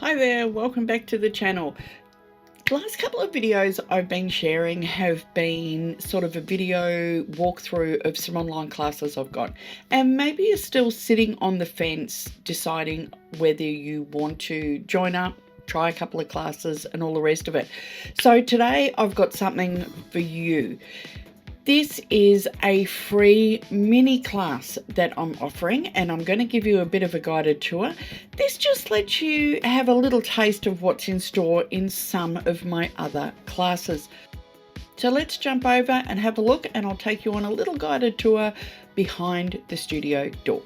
Hi there, welcome back to the channel. The last couple of videos I've been sharing have been sort of a video walkthrough of some online classes I've got, and maybe you're still sitting on the fence deciding whether you want to join up, try a couple of classes and all the rest of it. So today I've got something for you. This is a free mini class that I'm offering, and I'm going to give you a bit of a guided tour. This just lets you have a little taste of what's in store in some of my other classes. So let's jump over and have a look, and I'll take you on a little guided tour behind the studio door.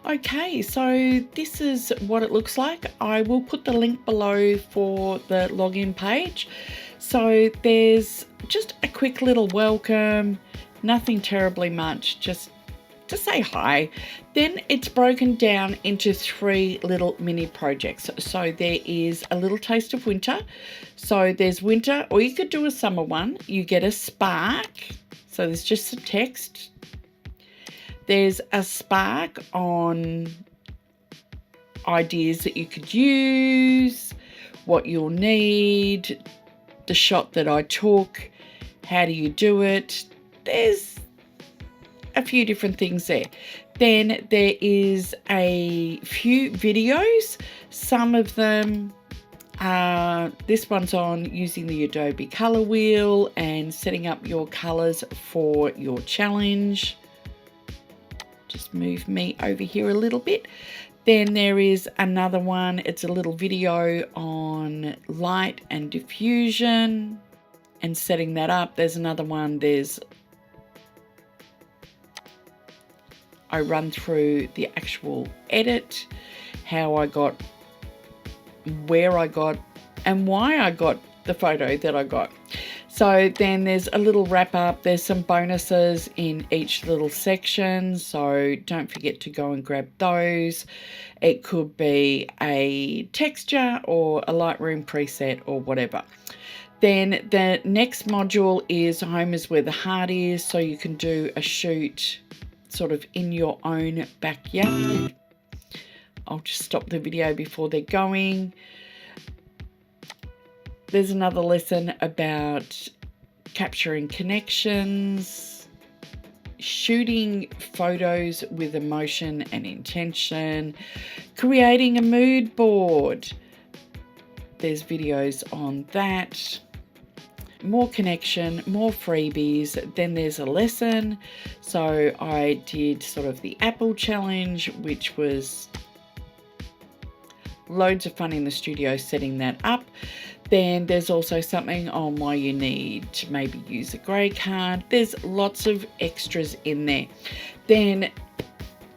Okay, so this is what it looks like. I will put the link below for the login page. So there's just a quick little welcome, nothing terribly much, just to say hi. Then it's broken down into 3 little mini projects. So there is a little taste of winter. So there's winter, or you could do a summer one. You get a spark. So there's just some text. There's a spark on ideas that you could use, what you'll need, the shot that I took, how do you do it. There's a few different things there. Then there is a few videos. Some of them this one's on using the Adobe color wheel and setting up your colors for your challenge. Just move me over here a little bit. Then there is another one. It's a little video on light and diffusion and setting that up. There's another one. I run through the actual edit, how I got, where I got, and why I got the photo that I got. So then there's a little wrap up. There's some bonuses in each little section, so don't forget to go and grab those. It could be a texture or a Lightroom preset or whatever. Then the next module is home is where the heart is, so you can do a shoot sort of in your own backyard. I'll just stop the video before they're going. There's another lesson about capturing connections, shooting photos with emotion and intention, creating a mood board. There's videos on that. More connection, more freebies. Then there's a lesson. So I did sort of the Apple challenge, which was loads of fun in the studio setting that up. Then there's also something on why you need to maybe use a grey card. There's lots of extras in there. Then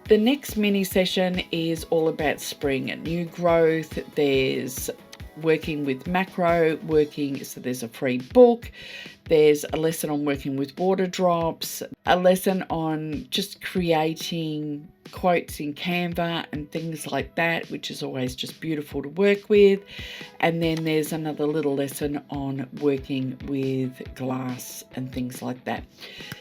the next mini session is all about spring and new growth. There's working with macro, so there's a free book. There's a lesson on working with water drops, a lesson on just creating quotes in Canva and things like that, which is always just beautiful to work with. And then there's another little lesson on working with glass and things like that.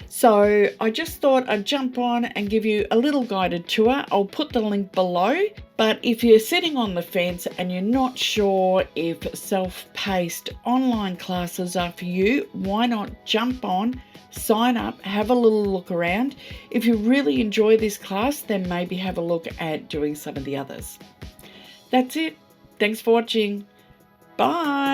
So I just thought I'd jump on and give you a little guided tour. I'll put the link below, but if you're sitting on the fence and you're not sure if self-paced online classes are for you, why not jump on, sign up, have a little look around. If you really enjoy this class, then maybe have a look at doing some of the others. That's it. Thanks for watching. Bye.